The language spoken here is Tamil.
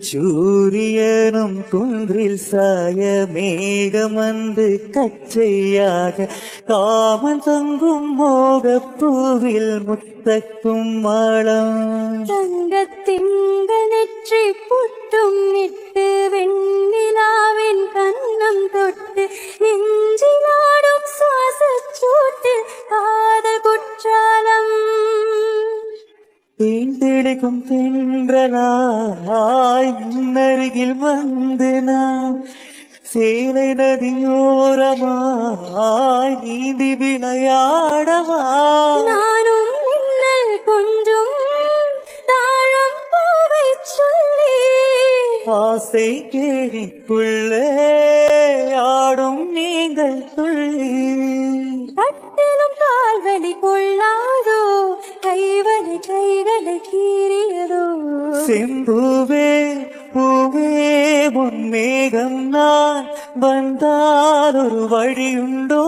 சூரியனும் குன்றில் சாய மேகம் வந்து கச்சையாக காமன் தங்கும் மோகப்பூவில் முத்தக்கும் மாளம் தங்கத்திங்கள் நெற்றி புட்டும் நிட்டு வெண்ணிலாவின் கண்ணம் தொட்டு நெஞ்சிலாடும் சுவாசச்சூட்டு காதல் குற்றாலம் தேர்ந்தெடுக்கும் தென்றலாய் முன்னருகில் வந்து நாம் சேலை நதியோரமாய் நீந்தி விளையாடவா நானும் மின்னல் கொஞ்சம் தாழம் பூவை சொல்லி ஆசை கேணிக்குள்ளே ஆடும் நீங்கள் துள்ளி கட்டிலும் கால்வலி கொள்ளாதோ கைவலி கைகளை கீறியதோ செம்பூவே பூவே பொன்மேகம் நான் வந்தால் ஒரு வழியுண்டோ